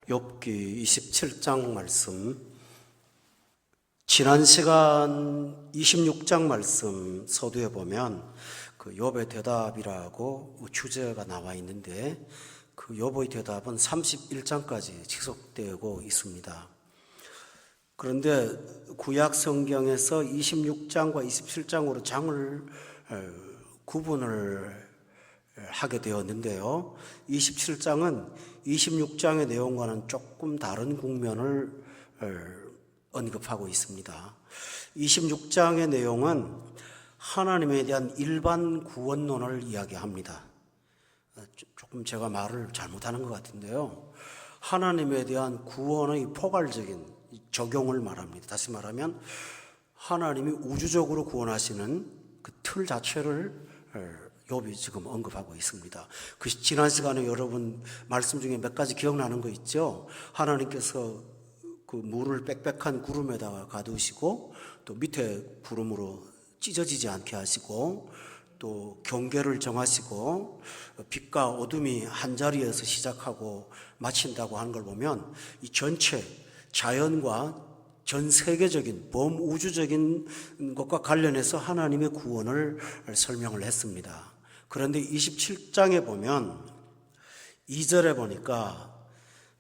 욥기 27장 말씀, 지난 시간 26장 말씀 서두에 보면 그 욥의 대답이라고 주제가 나와 있는데 그 욥의 대답은 31장까지 지속되고 있습니다. 그런데 구약 성경에서 26장과 27장으로 장을 구분을 하게 되었는데요. 27장은 26장의 내용과는 조금 다른 국면을 언급하고 있습니다. 26장의 내용은 하나님에 대한 일반 구원론을 이야기합니다. 조금 제가 말을 잘못하는 것 같은데요. 하나님에 대한 구원의 포괄적인 적용을 말합니다. 다시 말하면 하나님이 우주적으로 구원하시는 그 틀 자체를 욥이 지금 언급하고 있습니다. 그 지난 시간에 여러분 말씀 중에 몇 가지 기억나는 거 있죠? 하나님께서 그 물을 빽빽한 구름에다가 가두시고 또 밑에 구름으로 찢어지지 않게 하시고 또 경계를 정하시고 빛과 어둠이 한 자리에서 시작하고 마친다고 하는 걸 보면 이 전체 자연과 전 세계적인 범우주적인 것과 관련해서 하나님의 구원을 설명을 했습니다. 그런데 27장에 보면 2절에 보니까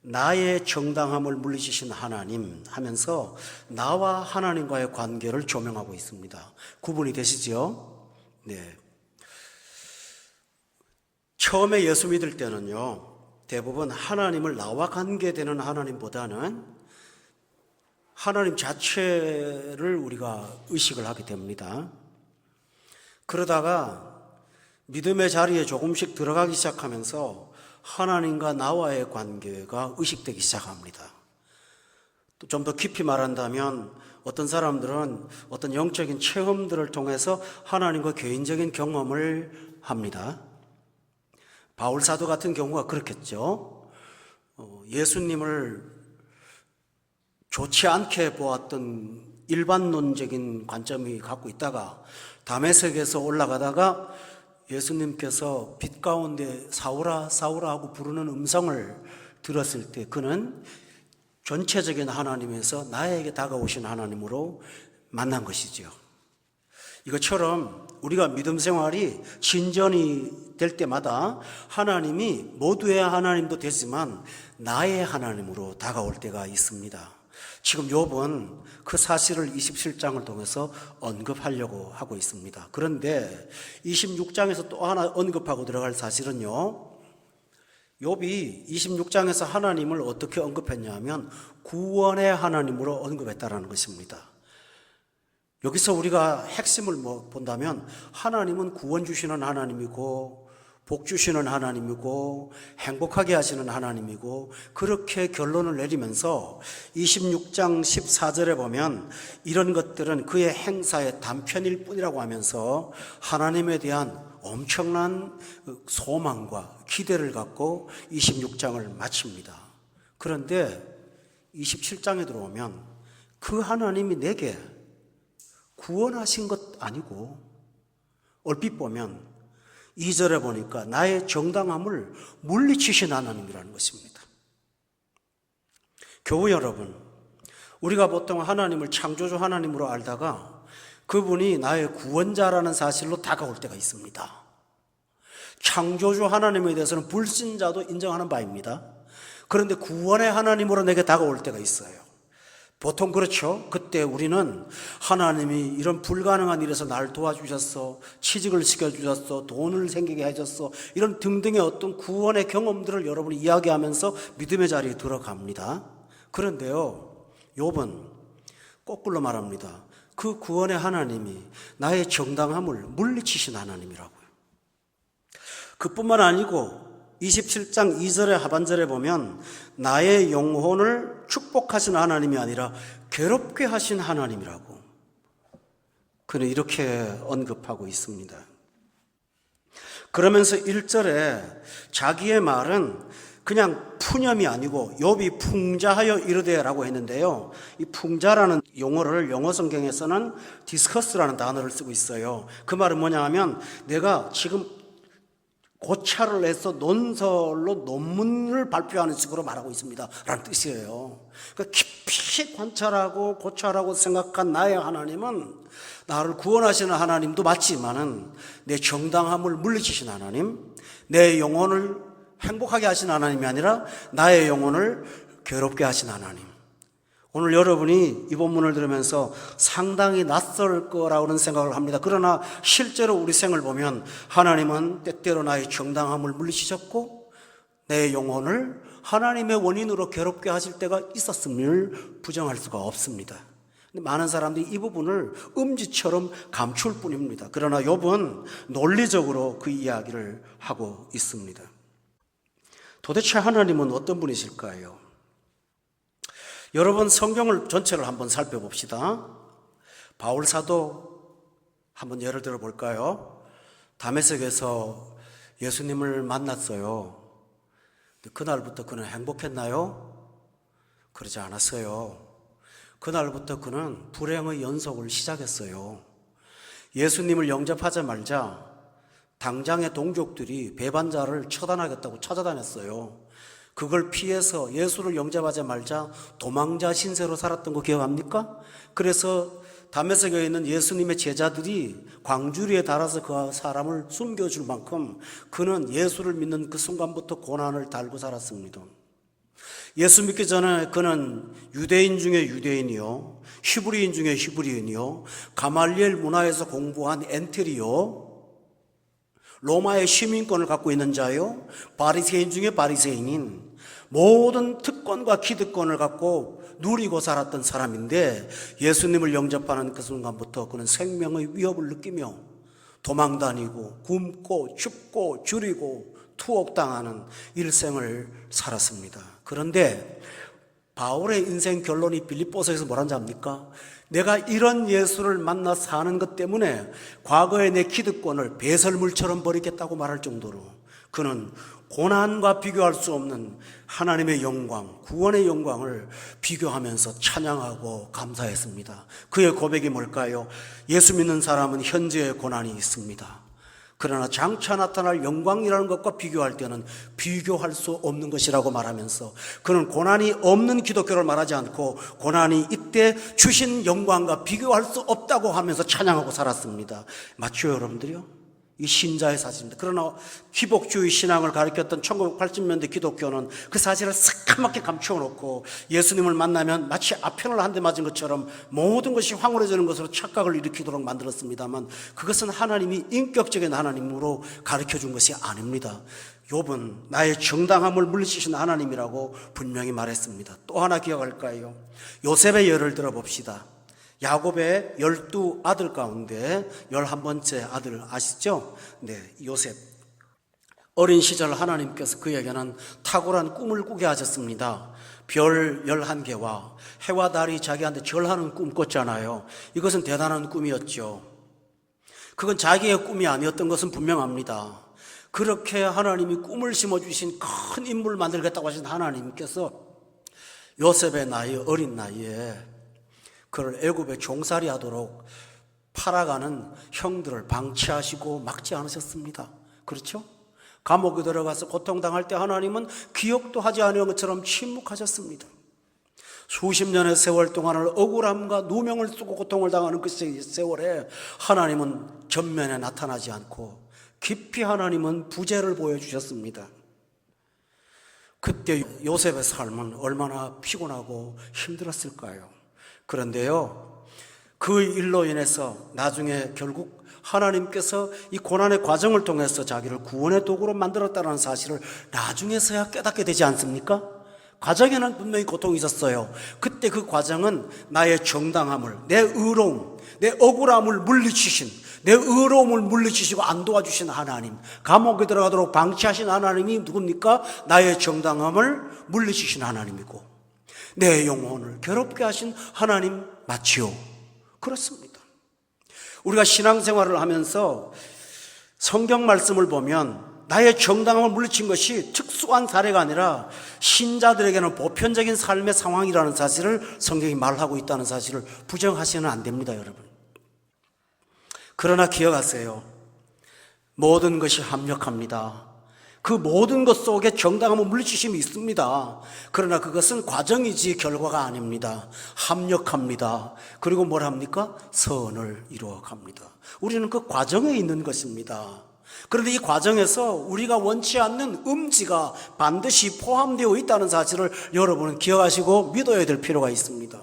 나의 정당함을 물리치신 하나님 하면서 나와 하나님과의 관계를 조명하고 있습니다. 구분이 되시죠? 네. 처음에 예수 믿을 때는요, 대부분 하나님을 나와 관계되는 하나님보다는 하나님 자체를 우리가 의식을 하게 됩니다. 그러다가 믿음의 자리에 조금씩 들어가기 시작하면서 하나님과 나와의 관계가 의식되기 시작합니다. 또 좀 더 깊이 말한다면 어떤 사람들은 어떤 영적인 체험들을 통해서 하나님과 개인적인 경험을 합니다. 바울 사도 같은 경우가 그렇겠죠. 예수님을 좋지 않게 보았던 일반론적인 관점이 갖고 있다가 다메섹에서 올라가다가 예수님께서 빛 가운데 사울아 사울아 하고 부르는 음성을 들었을 때 그는 전체적인 하나님에서 나에게 다가오신 하나님으로 만난 것이죠. 이것처럼 우리가 믿음 생활이 진전이 될 때마다 하나님이 모두의 하나님도 되지만 나의 하나님으로 다가올 때가 있습니다. 지금 욥은 그 사실을 27장을 통해서 언급하려고 하고 있습니다. 그런데 26장에서 또 하나 언급하고 들어갈 사실은요, 욥이 26장에서 하나님을 어떻게 언급했냐면 구원의 하나님으로 언급했다라는 것입니다. 여기서 우리가 핵심을 본다면 하나님은 구원 주시는 하나님이고 복 주시는 하나님이고 행복하게 하시는 하나님이고 그렇게 결론을 내리면서 26장 14절에 보면 이런 것들은 그의 행사의 단편일 뿐이라고 하면서 하나님에 대한 엄청난 소망과 기대를 갖고 26장을 마칩니다. 그런데 27장에 들어오면 그 하나님이 내게 구원하신 것 아니고 얼핏 보면 2절에 보니까 나의 정당함을 물리치신 하나님이라는 것입니다. 교우 여러분, 우리가 보통 하나님을 창조주 하나님으로 알다가 그분이 나의 구원자라는 사실로 다가올 때가 있습니다. 창조주 하나님에 대해서는 불신자도 인정하는 바입니다. 그런데 구원의 하나님으로 내게 다가올 때가 있어요. 보통 그렇죠. 그때 우리는 하나님이 이런 불가능한 일에서 날 도와주셨어, 취직을 시켜주셨어, 돈을 생기게 해줬어, 이런 등등의 어떤 구원의 경험들을 여러분이 이야기하면서 믿음의 자리에 들어갑니다. 그런데요, 욥은 거꾸로 말합니다. 그 구원의 하나님이 나의 정당함을 물리치신 하나님이라고요. 그뿐만 아니고 27장 2절의 하반절에 보면 나의 영혼을 축복하신 하나님이 아니라 괴롭게 하신 하나님이라고 그는 이렇게 언급하고 있습니다. 그러면서 1절에 자기의 말은 그냥 푸념이 아니고 욥이 풍자하여 이르되라고 했는데요. 이 풍자라는 용어를 영어 성경에서는 디스커스라는 단어를 쓰고 있어요. 그 말은 뭐냐 하면 내가 지금 고찰을 해서 논설로 논문을 발표하는 식으로 말하고 있습니다 라는 뜻이에요. 그러니까 깊이 관찰하고 고찰하고 생각한 나의 하나님은 나를 구원하시는 하나님도 맞지만은 내 정당함을 물리치신 하나님, 내 영혼을 행복하게 하신 하나님이 아니라 나의 영혼을 괴롭게 하신 하나님. 오늘 여러분이 이 본문을 들으면서 상당히 낯설 거라고는 생각을 합니다. 그러나 실제로 우리 생을 보면 하나님은 때때로 나의 정당함을 물리치셨고 내 영혼을 하나님의 원인으로 괴롭게 하실 때가 있었음을 부정할 수가 없습니다. 근데 많은 사람들이 이 부분을 음지처럼 감출 뿐입니다. 그러나 욥은 논리적으로 그 이야기를 하고 있습니다. 도대체 하나님은 어떤 분이실까요? 여러분 성경을 전체를 한번 살펴봅시다. 바울 사도 한번 예를 들어 볼까요? 다메섹에서 예수님을 만났어요. 그날부터 그는 행복했나요? 그러지 않았어요. 그날부터 그는 불행의 연속을 시작했어요. 예수님을 영접하자마자 당장의 동족들이 배반자를 처단하겠다고 찾아다녔어요. 그걸 피해서 예수를 영접하자마자 도망자 신세로 살았던 거 기억합니까? 그래서 다메섹에 있는 예수님의 제자들이 광주리에 달아서 그 사람을 숨겨줄 만큼 그는 예수를 믿는 그 순간부터 고난을 달고 살았습니다. 예수 믿기 전에 그는 유대인 중에 유대인이요, 히브리인 중에 히브리인이요, 가말리엘 문화에서 공부한 엔테리요, 로마의 시민권을 갖고 있는 자요, 바리새인 중에 바리새인인 모든 특권과 기득권을 갖고 누리고 살았던 사람인데 예수님을 영접하는 그 순간부터 그는 생명의 위협을 느끼며 도망다니고 굶고 춥고 줄이고 투옥당하는 일생을 살았습니다. 그런데 바울의 인생 결론이 빌립보서에서 뭐라는지 압니까? 내가 이런 예수를 만나 사는 것 때문에 과거의 내 기득권을 배설물처럼 버리겠다고 말할 정도로 그는 고난과 비교할 수 없는 하나님의 영광, 구원의 영광을 비교하면서 찬양하고 감사했습니다. 그의 고백이 뭘까요? 예수 믿는 사람은 현재의 고난이 있습니다. 그러나 장차 나타날 영광이라는 것과 비교할 때는 비교할 수 없는 것이라고 말하면서 그는 고난이 없는 기독교를 말하지 않고 고난이 이때 주신 영광과 비교할 수 없다고 하면서 찬양하고 살았습니다. 맞죠, 여러분들이요? 이 신자의 사실입니다. 그러나 기복주의 신앙을 가르쳤던 1980년대 기독교는 그 사실을 새카맣게 감춰놓고 예수님을 만나면 마치 아편을 한 대 맞은 것처럼 모든 것이 황홀해지는 것으로 착각을 일으키도록 만들었습니다만 그것은 하나님이 인격적인 하나님으로 가르쳐준 것이 아닙니다. 욥은 나의 정당함을 물리치신 하나님이라고 분명히 말했습니다. 또 하나 기억할까요? 요셉의 예를 들어봅시다. 야곱의 12아들 가운데 11번째 아들 아시죠? 네, 요셉. 어린 시절 하나님께서 그에게는 탁월한 꿈을 꾸게 하셨습니다. 별 11개와 해와 달이 자기한테 절하는 꿈 꿨잖아요. 이것은 대단한 꿈이었죠. 그건 자기의 꿈이 아니었던 것은 분명합니다. 그렇게 하나님이 꿈을 심어주신 큰 인물을 만들겠다고 하신 하나님께서 요셉의 나이, 어린 나이에 그를 애굽에 종살이 하도록 팔아가는 형들을 방치하시고 막지 않으셨습니다. 그렇죠? 감옥에 들어가서 고통당할 때 하나님은 기억도 하지 않은 것처럼 침묵하셨습니다. 수십 년의 세월 동안을 억울함과 누명을 쓰고 고통을 당하는 그 세월에 하나님은 전면에 나타나지 않고 깊이 하나님은 부재를 보여주셨습니다. 그때 요셉의 삶은 얼마나 피곤하고 힘들었을까요? 그런데요, 그 일로 인해서 나중에 결국 하나님께서 이 고난의 과정을 통해서 자기를 구원의 도구로 만들었다는 사실을 나중에서야 깨닫게 되지 않습니까? 과정에는 분명히 고통이 있었어요. 그때 그 과정은 나의 정당함을, 내 의로움, 내 억울함을 물리치신, 내 의로움을 물리치시고 안 도와주신 하나님, 감옥에 들어가도록 방치하신 하나님이 누굽니까? 나의 정당함을 물리치신 하나님이고 내 영혼을 괴롭게 하신 하나님 맞지요? 그렇습니다. 우리가 신앙생활을 하면서 성경 말씀을 보면 나의 정당함을 물리친 것이 특수한 사례가 아니라 신자들에게는 보편적인 삶의 상황이라는 사실을 성경이 말하고 있다는 사실을 부정하시면 안 됩니다, 여러분. 그러나 기억하세요. 모든 것이 합력합니다. 그 모든 것 속에 정당함은 물리치심이 있습니다. 그러나 그것은 과정이지 결과가 아닙니다. 합력합니다. 그리고 뭘 합니까? 선을 이루어갑니다. 우리는 그 과정에 있는 것입니다. 그런데 이 과정에서 우리가 원치 않는 음지가 반드시 포함되어 있다는 사실을 여러분은 기억하시고 믿어야 될 필요가 있습니다.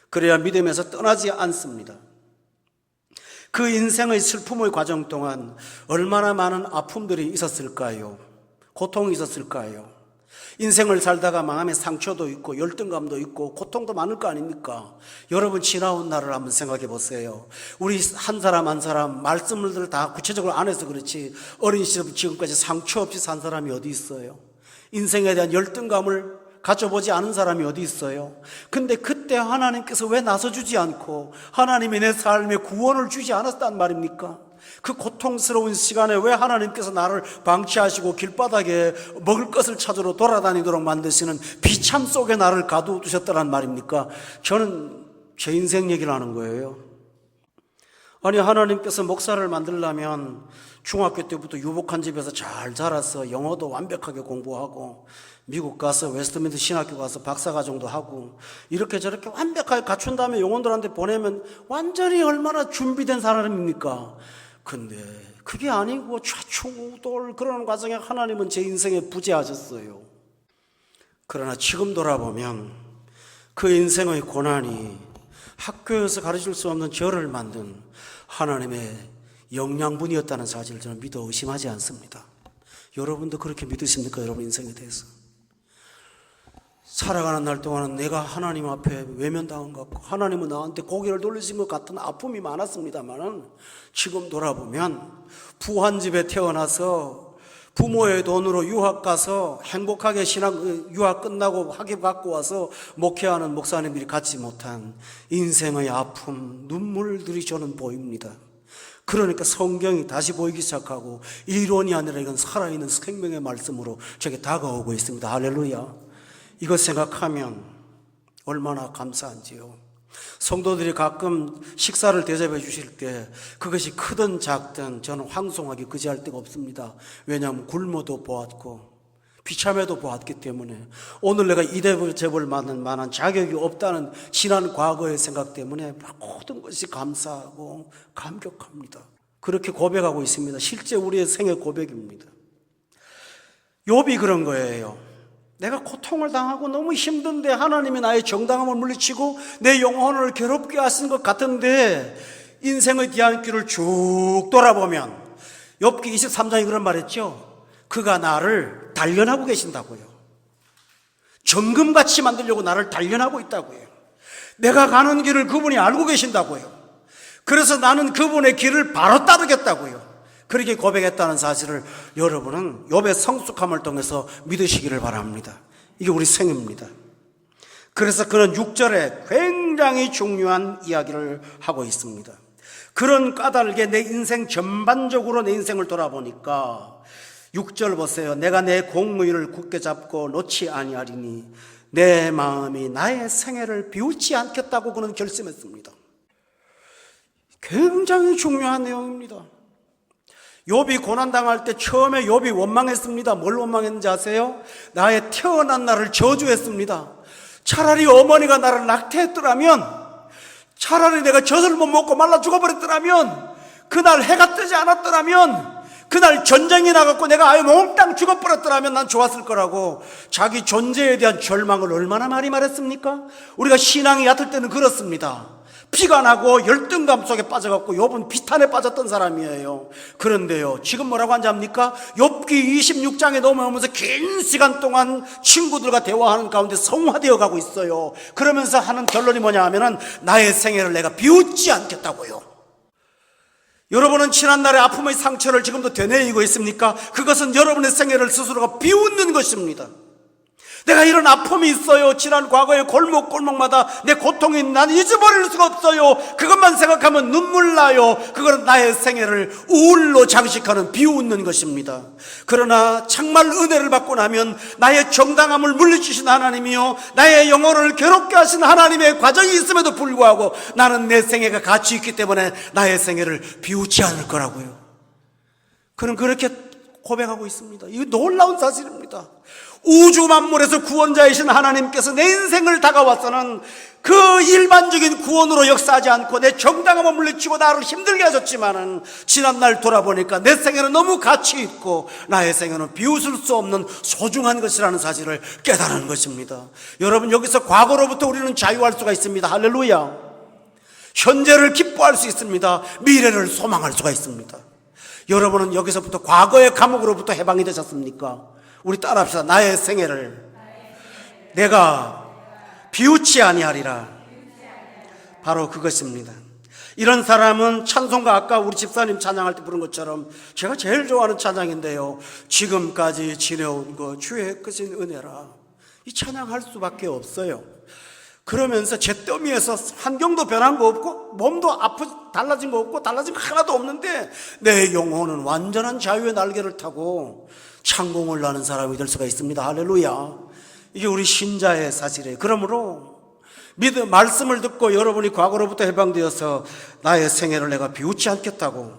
그래야 믿음에서 떠나지 않습니다. 그 인생의 슬픔의 과정 동안 얼마나 많은 아픔들이 있었을까요? 고통이 있었을까요? 인생을 살다가 마음에 상처도 있고 열등감도 있고 고통도 많을 거 아닙니까? 여러분 지나온 날을 한번 생각해 보세요. 우리 한 사람 한 사람 말씀을 다 구체적으로 안 해서 그렇지 어린 시절부터 지금까지 상처 없이 산 사람이 어디 있어요? 인생에 대한 열등감을 가져보지 않은 사람이 어디 있어요? 근데 그때 하나님께서 왜 나서주지 않고 하나님이 내 삶에 구원을 주지 않았단 말입니까? 그 고통스러운 시간에 왜 하나님께서 나를 방치하시고 길바닥에 먹을 것을 찾으러 돌아다니도록 만드시는 비참 속에 나를 가두두셨다란 말입니까? 저는 제 인생 얘기를 하는 거예요. 아니 하나님께서 목사를 만들려면 중학교 때부터 유복한 집에서 잘 자라서 영어도 완벽하게 공부하고 미국 가서 웨스트민스터 신학교 가서 박사과정도 하고 이렇게 저렇게 완벽하게 갖춘 다음에 영혼들한테 보내면 완전히 얼마나 준비된 사람입니까? 근데 그게 아니고 좌충우돌 그러는 과정에 하나님은 제 인생에 부재하셨어요. 그러나 지금 돌아보면 그 인생의 고난이 학교에서 가르칠 수 없는 저를 만든 하나님의 영양분이었다는 사실을 저는 믿어 의심하지 않습니다. 여러분도 그렇게 믿으십니까? 여러분 인생에 대해서 살아가는 날 동안은 내가 하나님 앞에 외면당한 것 같고 하나님은 나한테 고개를 돌리신 것 같은 아픔이 많았습니다만 지금 돌아보면 부한 집에 태어나서 부모의 돈으로 유학 가서 행복하게 유학 끝나고 학위 받고 와서 목회하는 목사님들이 갖지 못한 인생의 아픔, 눈물들이 저는 보입니다. 그러니까 성경이 다시 보이기 시작하고 이론이 아니라 이건 살아있는 생명의 말씀으로 저게 다가오고 있습니다. 할렐루야. 이것 생각하면 얼마나 감사한지요. 성도들이 가끔 식사를 대접해 주실 때 그것이 크든 작든 저는 황송하게 그지할 데가 없습니다. 왜냐하면 굶어도 보았고 비참해도 보았기 때문에 오늘 내가 이 대접을 받는 만한 자격이 없다는 지난 과거의 생각 때문에 모든 것이 감사하고 감격합니다. 그렇게 고백하고 있습니다. 실제 우리의 생애 고백입니다. 욥이 그런 거예요. 내가 고통을 당하고 너무 힘든데 하나님이 나의 정당함을 물리치고 내 영혼을 괴롭게 하신 것 같은데 인생의 뒤안길을 쭉 돌아보면 욥기 23장에 그런 말했죠. 그가 나를 단련하고 계신다고요. 정금같이 만들려고 나를 단련하고 있다고요. 내가 가는 길을 그분이 알고 계신다고요. 그래서 나는 그분의 길을 바로 따르겠다고요. 그렇게 고백했다는 사실을 여러분은 욥의 성숙함을 통해서 믿으시기를 바랍니다. 이게 우리 생입니다. 그래서 그는 6절에 굉장히 중요한 이야기를 하고 있습니다. 그런 까닭에 내 인생 전반적으로 내 인생을 돌아보니까 6절 보세요. 내가 내 공의를 굳게 잡고 놓지 아니하리니 내 마음이 나의 생애를 비웃지 않겠다고 그는 결심했습니다. 굉장히 중요한 내용입니다. 욥이 고난당할 때 처음에 욥이 원망했습니다. 뭘 원망했는지 아세요? 나의 태어난 날을 저주했습니다. 차라리 어머니가 나를 낙태했더라면, 차라리 내가 젖을 못 먹고 말라 죽어버렸더라면, 그날 해가 뜨지 않았더라면, 그날 전쟁이 나갔고 내가 아예 몽땅 죽어버렸더라면 난 좋았을 거라고 자기 존재에 대한 절망을 얼마나 많이 말했습니까? 우리가 신앙이 얕을 때는 그렇습니다. 피가 나고 열등감 속에 빠져갖고 욥은 비탄에 빠졌던 사람이에요. 그런데요, 지금 뭐라고 하는지 압니까? 욥기 26장에 넘어오면서 긴 시간 동안 친구들과 대화하는 가운데 성화되어 가고 있어요. 그러면서 하는 결론이 뭐냐 하면은 나의 생애를 내가 비웃지 않겠다고요. 여러분은 지난날의 아픔의 상처를 지금도 되뇌이고 있습니까? 그것은 여러분의 생애를 스스로가 비웃는 것입니다. 내가 이런 아픔이 있어요. 지난 과거의 골목골목마다 내 고통이 나는 잊어버릴 수가 없어요. 그것만 생각하면 눈물 나요. 그건 나의 생애를 우울로 장식하는 비웃는 것입니다. 그러나 정말 은혜를 받고 나면 나의 정당함을 물리치신 하나님이요, 나의 영혼을 괴롭게 하신 하나님의 과정이 있음에도 불구하고 나는 내 생애가 가치 있기 때문에 나의 생애를 비웃지 않을 거라고요. 그는 그렇게 고백하고 있습니다. 이 놀라운 사실입니다. 우주 만물에서 구원자이신 하나님께서 내 인생을 다가와서는 그 일반적인 구원으로 역사하지 않고 내 정당함을 물리치고 나를 힘들게 하셨지만은 지난날 돌아보니까 내 생애는 너무 가치 있고 나의 생애는 비웃을 수 없는 소중한 것이라는 사실을 깨달은 것입니다. 여러분, 여기서 과거로부터 우리는 자유할 수가 있습니다. 할렐루야. 현재를 기뻐할 수 있습니다. 미래를 소망할 수가 있습니다. 여러분은 여기서부터 과거의 감옥으로부터 해방이 되셨습니까? 우리 따라합시다. 나의 생애를 내가 비웃지 아니하리라. 바로 그것입니다. 이런 사람은 찬송가, 아까 우리 집사님 찬양할 때 부른 것처럼 제가 제일 좋아하는 찬양인데요, 지금까지 지내온 거 주의 크신 은혜라, 이 찬양할 수밖에 없어요. 그러면서 제 더미에서 환경도 변한 거 없고 몸도 달라진 거 없고 달라진 거 하나도 없는데 내 영혼은 완전한 자유의 날개를 타고 창공을 나는 사람이 될 수가 있습니다. 할렐루야. 이게 우리 신자의 사실이에요. 그러므로 말씀을 듣고 여러분이 과거로부터 해방되어서 나의 생애를 내가 비웃지 않겠다고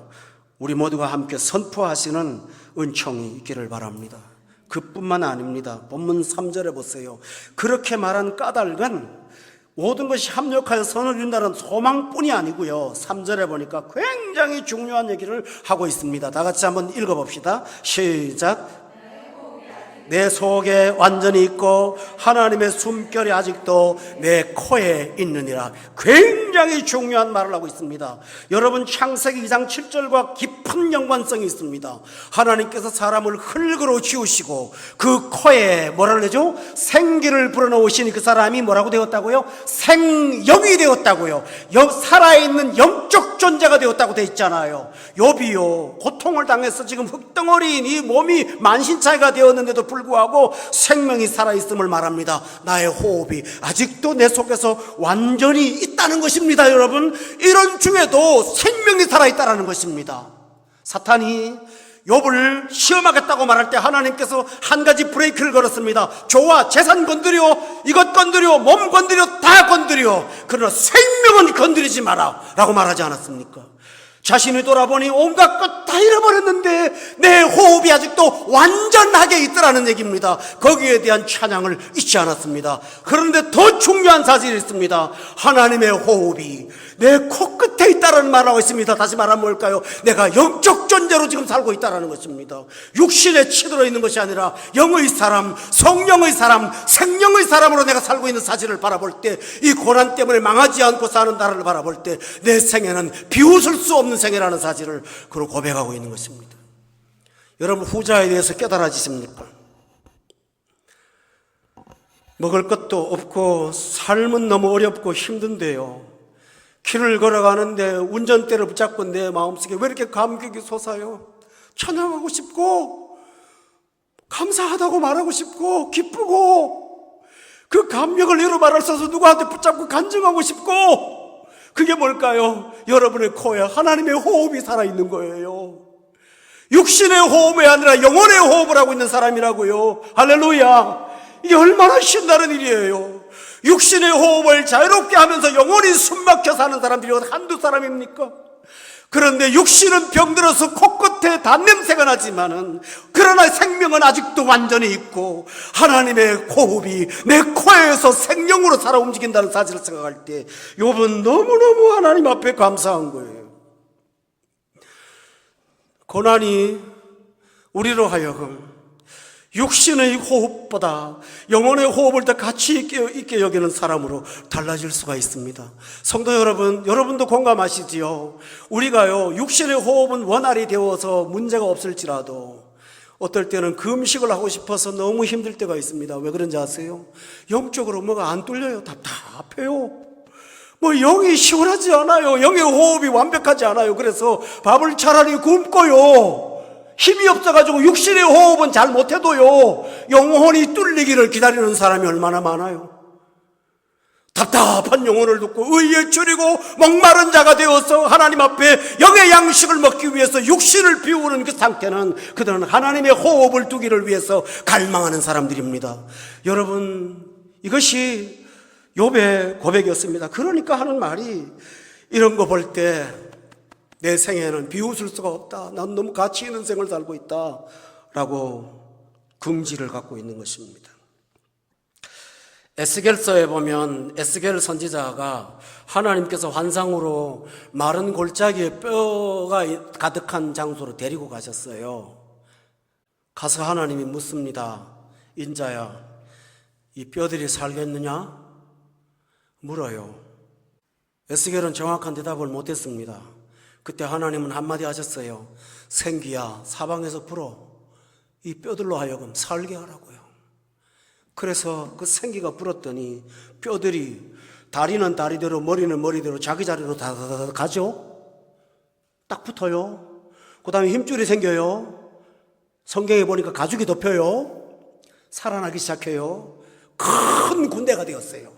우리 모두가 함께 선포하시는 은총이 있기를 바랍니다. 그뿐만 아닙니다. 본문 3절에 보세요. 그렇게 말한 까닭은 모든 것이 합력하여 선을 이룬다는 소망뿐이 아니고요, 3절에 보니까 굉장히 중요한 얘기를 하고 있습니다. 다 같이 한번 읽어봅시다. 시작. 내 속에 완전히 있고 하나님의 숨결이 아직도 내 코에 있느니라. 굉장히 중요한 말을 하고 있습니다. 여러분, 창세기 2장 7절과 깊은 연관성이 있습니다. 하나님께서 사람을 흙으로 지으시고 그 코에 뭐라고 하죠? 생기를 불어넣으시니 그 사람이 뭐라고 되었다고요? 생영이 되었다고요. 살아있는 영적 존재가 되었다고 되어 있잖아요. 욥이요, 고통을 당해서 지금 흙덩어리인 이 몸이 만신창이가 되었는데도 불구하고 생명이 살아있음을 말합니다. 나의 호흡이 아직도 내 속에서 완전히 있다는 것입니다. 여러분, 이런 중에도 생명이 살아있다는 것입니다. 사탄이 욥을 시험하겠다고 말할 때 하나님께서 한 가지 브레이크를 걸었습니다. 좋아, 재산 건드려, 이것 건드려, 몸 건드려, 다 건드려, 그러나 생명은 건드리지 마라 라고 말하지 않았습니까? 자신이 돌아보니 온갖 것 다 잃어버렸는데 내 호흡이 아직도 완전하게 있더라는 얘기입니다. 거기에 대한 찬양을 잊지 않았습니다. 그런데 더 중요한 사실이 있습니다. 하나님의 호흡이 내 코끝에 있다는 말을 하고 있습니다. 다시 말하면 뭘까요? 내가 영적 존재로 지금 살고 있다는 것입니다. 육신에 치들어 있는 것이 아니라 영의 사람, 성령의 사람, 생명의 사람으로 내가 살고 있는 사실을 바라볼 때, 이 고난 때문에 망하지 않고 사는 나를 바라볼 때 내 생애는 비웃을 수 없는 생애라는 사실을 그로 고백하고 있는 것입니다. 여러분, 후자에 대해서 깨달아지십니까? 먹을 것도 없고 삶은 너무 어렵고 힘든데요, 길을 걸어가는데 운전대를 붙잡고 내 마음속에 왜 이렇게 감격이 솟아요? 찬양하고 싶고 감사하다고 말하고 싶고 기쁘고 그 감격을 이루 말할 수 없어서 누구한테 붙잡고 간증하고 싶고, 그게 뭘까요? 여러분의 코에 하나님의 호흡이 살아있는 거예요. 육신의 호흡이 아니라 영혼의 호흡을 하고 있는 사람이라고요. 할렐루야. 이게 얼마나 신나는 일이에요. 육신의 호흡을 자유롭게 하면서 영혼이 숨막혀 사는 사람들이 한두 사람입니까? 그런데 육신은 병들어서 코끝에 단냄새가 나지만은 그러나 생명은 아직도 완전히 있고 하나님의 호흡이 내 코에서 생명으로 살아 움직인다는 사실을 생각할 때 욥은 너무너무 하나님 앞에 감사한 거예요. 고난이 우리로 하여금 육신의 호흡보다 영혼의 호흡을 더 가치 있게 여기는 사람으로 달라질 수가 있습니다. 성도 여러분, 여러분도 공감하시지요? 우리가요, 육신의 호흡은 원활히 되어서 문제가 없을지라도 어떨 때는 금식을 하고 싶어서 너무 힘들 때가 있습니다. 왜 그런지 아세요? 영적으로 뭐가 안 뚫려요. 답답해요. 뭐 영이 시원하지 않아요. 영의 호흡이 완벽하지 않아요. 그래서 밥을 차라리 굶고요, 힘이 없어가지고 육신의 호흡은 잘 못해도요, 영혼이 뚫리기를 기다리는 사람이 얼마나 많아요. 답답한 영혼을 듣고 의에 줄이고 목마른 자가 되어서 하나님 앞에 영의 양식을 먹기 위해서 육신을 비우는 그 상태는 그들은 하나님의 호흡을 두기를 위해서 갈망하는 사람들입니다. 여러분, 이것이 욥의 고백이었습니다. 그러니까 하는 말이, 이런 거 볼 때 내 생애는 비웃을 수가 없다, 난 너무 가치 있는 생을 살고 있다 긍지를 갖고 있는 것입니다. 에스겔서에 보면 에스겔 선지자가 하나님께서 환상으로 마른 골짜기에 뼈가 가득한 장소로 데리고 가셨어요. 가서 하나님이 묻습니다. 인자야, 이 뼈들이 살겠느냐? 물어요. 에스겔은 정확한 대답을 못했습니다. 그때 하나님은 한마디 하셨어요. 생기야, 사방에서 불어 이 뼈들로 하여금 살게 하라고요. 그래서 그 생기가 불었더니 뼈들이 다리는 다리대로 머리는 머리대로 자기 자리로 다다다다 가죠. 딱 붙어요. 그 다음에 힘줄이 생겨요. 성경에 보니까 가죽이 덮여요. 살아나기 시작해요. 큰 군대가 되었어요.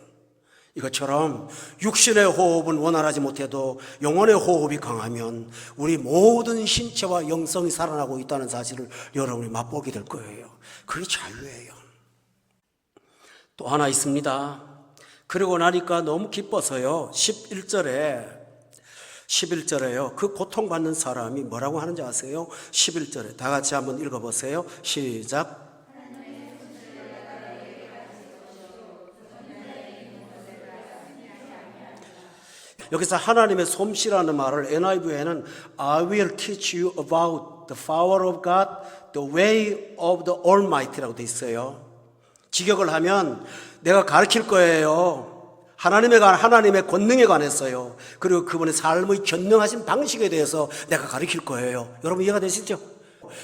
이것처럼 육신의 호흡은 원활하지 못해도 영혼의 호흡이 강하면 우리 모든 신체와 영성이 살아나고 있다는 사실을 여러분이 맛보게 될 거예요. 그게 자유예요. 또 하나 있습니다. 그러고 나니까 너무 기뻐서요. 11절에요. 그 고통받는 사람이 뭐라고 하는지 아세요? 11절에 다 같이 한번 읽어보세요. 시작. 여기서 하나님의 솜씨라는 말을 NIV에는 I will teach you about the power of God, the way of the Almighty라고 돼 있어요. 직역을 하면 내가 가르칠 거예요. 하나님의 권능에 관해서요. 그리고 그분의 삶의 전능하신 방식에 대해서 내가 가르칠 거예요. 여러분 이해가 되시죠?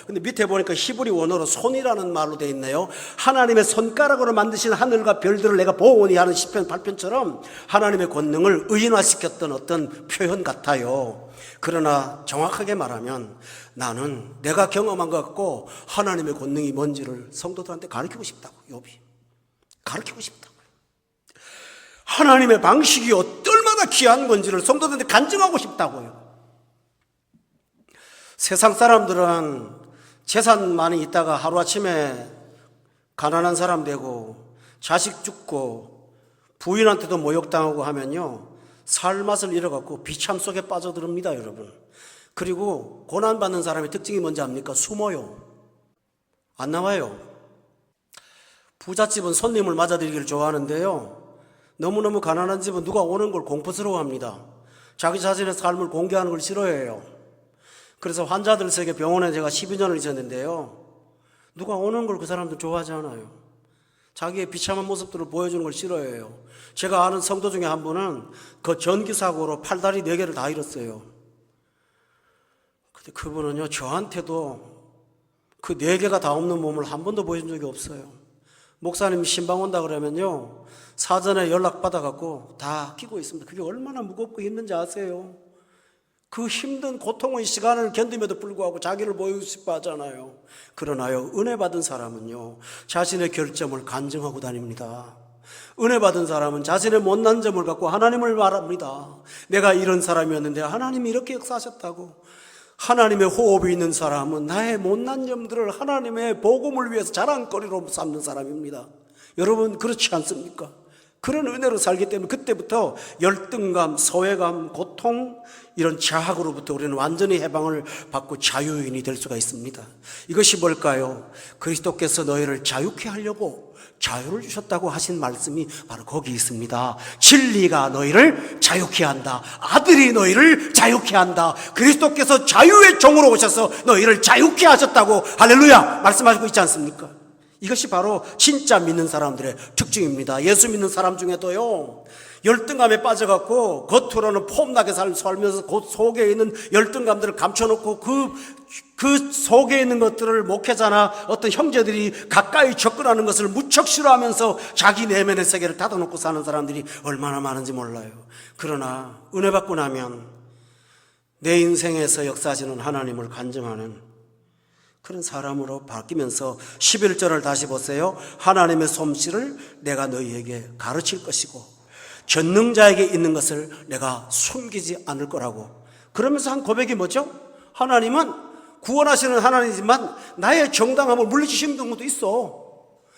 근데 밑에 보니까 히브리 원어로 손이라는 말로 되어 있네요. 하나님의 손가락으로 만드신 하늘과 별들을 내가 보오니 하는 시편 8편처럼 하나님의 권능을 의인화시켰던 어떤 표현 같아요. 그러나 정확하게 말하면 나는 내가 경험한 것 같고 하나님의 권능이 뭔지를 성도들한테 가르치고 싶다고. 욥이 가르치고 싶다고요. 하나님의 방식이 얼마나 귀한 건지를 성도들한테 간증하고 싶다고요. 세상 사람들은 재산 많이 있다가 하루아침에 가난한 사람 되고 자식 죽고 부인한테도 모욕당하고 하면요, 살맛을 잃어갖고 비참 속에 빠져들습니다, 여러분. 그리고 고난받는 사람의 특징이 뭔지 압니까? 숨어요. 안 나와요. 부잣집은 손님을 맞아들이기를 좋아하는데요, 너무너무 가난한 집은 누가 오는 걸 공포스러워합니다. 자기 자신의 삶을 공개하는 걸 싫어해요. 그래서 환자들 세계 병원에 제가 12년을 있었는데요, 누가 오는 걸 그 사람들 좋아하지 않아요. 자기의 비참한 모습들을 보여주는 걸 싫어해요. 제가 아는 성도 중에 한 분은 그 전기사고로 팔다리 4개를 다 잃었어요. 근데 그분은요, 저한테도 그 4개가 다 없는 몸을 한 번도 보여준 적이 없어요. 목사님이 신방 온다 그러면요, 사전에 연락받아갖고 다 끼고 있습니다. 그게 얼마나 무겁고 힘든지 아세요? 그 힘든 고통의 시간을 견딤에도 불구하고 자기를 보이고 싶어 하잖아요. 그러나요, 은혜 받은 사람은요, 자신의 결점을 간증하고 다닙니다. 은혜 받은 사람은 자신의 못난 점을 갖고 하나님을 말합니다. 내가 이런 사람이었는데 하나님이 이렇게 역사하셨다고. 하나님의 호흡이 있는 사람은 나의 못난 점들을 하나님의 복음을 위해서 자랑거리로 삼는 사람입니다. 여러분 그렇지 않습니까? 그런 은혜로 살기 때문에 그때부터 열등감, 소외감, 고통, 이런 자학으로부터 우리는 완전히 해방을 받고 자유인이 될 수가 있습니다. 이것이 뭘까요? 그리스도께서 너희를 자유케 하려고 자유를 주셨다고 하신 말씀이 바로 거기 있습니다. 진리가 너희를 자유케 한다. 아들이 너희를 자유케 한다. 그리스도께서 자유의 종으로 오셔서 너희를 자유케 하셨다고 할렐루야 말씀하시고 있지 않습니까? 이것이 바로 진짜 믿는 사람들의 특징입니다. 예수 믿는 사람 중에도요, 열등감에 빠져갖고 겉으로는 폼나게 살면서 그 속에 있는 열등감들을 감춰놓고 그 속에 있는 것들을 목회자나 어떤 형제들이 가까이 접근하는 것을 무척 싫어하면서 자기 내면의 세계를 닫아놓고 사는 사람들이 얼마나 많은지 몰라요. 그러나 은혜 받고 나면 내 인생에서 역사하시는 하나님을 간증하는 그런 사람으로 바뀌면서 11절을 다시 보세요. 하나님의 솜씨를 내가 너희에게 가르칠 것이고 전능자에게 있는 것을 내가 숨기지 않을 거라고. 그러면서 한 고백이 뭐죠? 하나님은 구원하시는 하나님이지만 나의 정당함을 물리치시는 경우도 있어.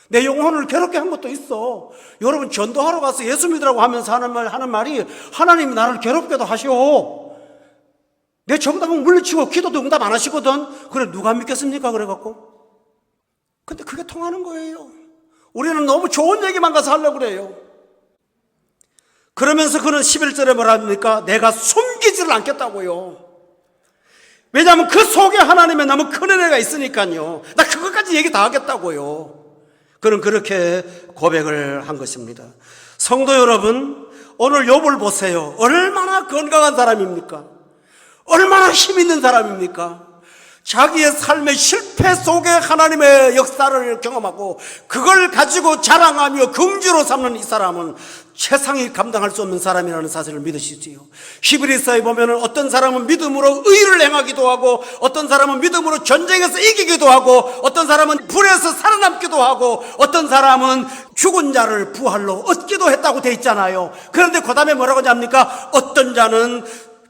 내 영혼을 괴롭게 한 것도 있어. 여러분 전도하러 가서 예수 믿으라고 하면서 하는 말이 하나님이 나를 괴롭게도 하시오. 내 정답은 물리치고 기도도 응답 안 하시거든. 그래 누가 믿겠습니까? 그래갖고 근데 그게 통하는 거예요. 우리는 너무 좋은 얘기만 가서 하려고 그래요. 그러면서 그는 11절에 뭐라 합니까? 내가 숨기지를 않겠다고요. 왜냐하면 그 속에 하나님의 너무 큰 은혜가 있으니까요. 나 그것까지 얘기 다 하겠다고요. 그는 그렇게 고백을 한 것입니다. 성도 여러분, 오늘 욥을 보세요. 얼마나 건강한 사람입니까? 얼마나 힘 있는 사람입니까? 자기의 삶의 실패 속에 하나님의 역사를 경험하고 그걸 가지고 자랑하며 긍지로 삼는 이 사람은 세상이 감당할 수 없는 사람이라는 사실을 믿으시지요. 히브리서에 보면 어떤 사람은 믿음으로 의를 행하기도 하고, 어떤 사람은 믿음으로 전쟁에서 이기기도 하고, 어떤 사람은 불에서 살아남기도 하고, 어떤 사람은 죽은 자를 부활로 얻기도 했다고 돼 있잖아요. 그런데 그 다음에 뭐라고 합니까? 어떤 자는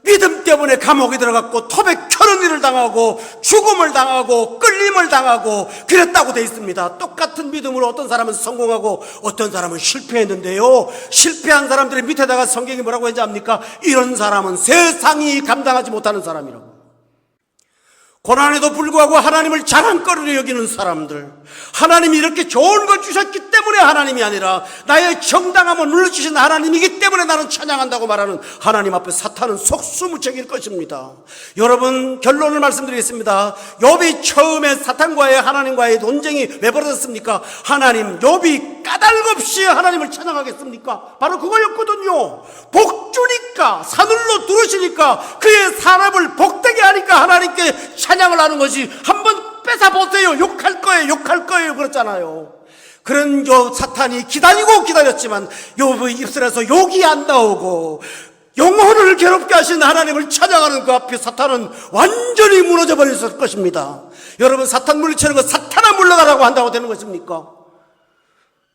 믿음 때문에 감옥에 들어갔고 톱에 켜는 일을 당하고 죽음을 당하고 끌림을 당하고 그랬다고 돼 있습니다. 똑같은 믿음으로 어떤 사람은 성공하고 어떤 사람은 실패했는데요, 실패한 사람들의 밑에다가 성경이 뭐라고 했는지 압니까? 이런 사람은 세상이 감당하지 못하는 사람이라고. 고난에도 불구하고 하나님을 자랑거리로 여기는 사람들, 하나님이 이렇게 좋은 걸 주셨기 때문에 하나님이 아니라 나의 정당함을 눌러주신 하나님이기 때문에 나는 찬양한다고 말하는 하나님 앞에 사탄은 속수무책일 것입니다. 여러분, 결론을 말씀드리겠습니다. 욥이 처음에 사탄과의 하나님과의 논쟁이 왜 벌어졌습니까? 하나님, 욥이 까닭없이 하나님을 찬양하겠습니까? 바로 그거였거든요. 복주니까, 사늘로 두르시니까, 그의 사람을 복되게 하니까 하나님께 찬양을 하는 것이, 한번 뺏어보세요. 욕할 거예요. 그랬잖아요. 그런 사탄이 기다렸지만 욥의 입술에서 욕이 안 나오고 영혼을 괴롭게 하신 하나님을 찬양하는 그 앞에 사탄은 완전히 무너져 버렸을 것입니다. 여러분, 사탄 물리치는 거 사탄아 물러가라고 한다고 되는 것입니까?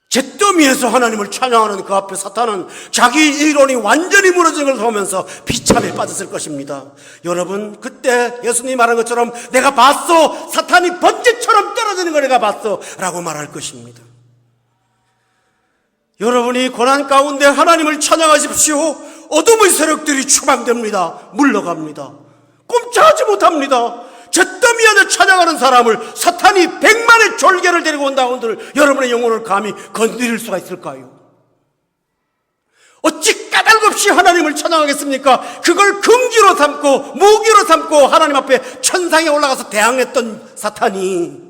잿더미에서 하나님을 찬양하는 그 앞에 사탄은 자기 이론이 완전히 무너진 걸 보면서 비참에 빠졌을 것입니다. 여러분, 그때 예수님이 말한 것처럼 내가 봤어, 사탄이 번개처럼 떨어지는 걸 내가 봤어 라고 말할 것입니다. 여러분이 고난 가운데 하나님을 찬양하십시오. 어둠의 세력들이 추방됩니다. 물러갑니다. 꼼짝하지 못합니다. 잿더미 안에 찬양하는 사람을 사탄이 100만의 졸개를 데리고 온다고 한들 여러분의 영혼을 감히 건드릴 수가 있을까요? 어찌 까닭없이 하나님을 찬양하겠습니까? 그걸 긍지로 삼고 무기로 삼고 하나님 앞에 천상에 올라가서 대항했던 사탄이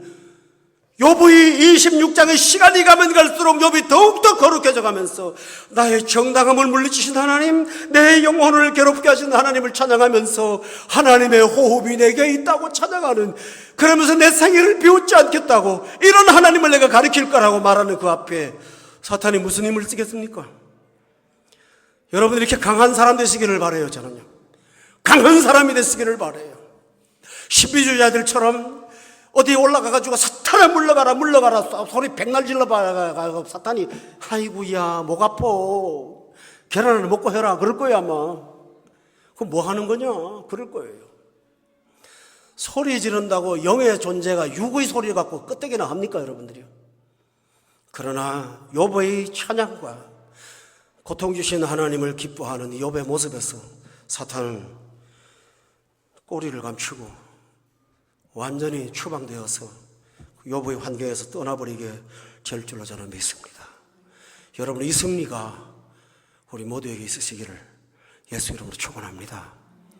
욥의 26장의 시간이 가면 갈수록 욥이 더욱더 거룩해져 가면서 나의 정당함을 물리치신 하나님, 내 영혼을 괴롭게 하신 하나님을 찬양하면서 하나님의 호흡이 내게 있다고 찬양하는, 그러면서 내 생애를 비웃지 않겠다고 이런 하나님을 내가 가르칠 거라고 말하는 그 앞에 사탄이 무슨 힘을 쓰겠습니까? 여러분, 이렇게 강한 사람 되시기를 바라요. 저는요, 강한 사람이 되시기를 바라요. 신비주의자들처럼 어디 올라가가지고 사탄아 물러가라 소리 백날 질러봐 사탄이 아이고야 목 아파 계란을 먹고 해라 그럴 거야 아마. 그럼 뭐 하는 거냐 그럴 거예요. 소리 지른다고 영의 존재가 육의 소리 갖고 끄떡이나 합니까 여러분들이요? 그러나 욥의 찬양과 고통 주신 하나님을 기뻐하는 욥의 모습에서 사탄은 꼬리를 감추고 완전히 추방되어서 욥의 환경에서 떠나버리게 될 줄로 저는 믿습니다. 여러분, 이 승리가 우리 모두에게 있으시기를 예수 이름으로 축원합니다.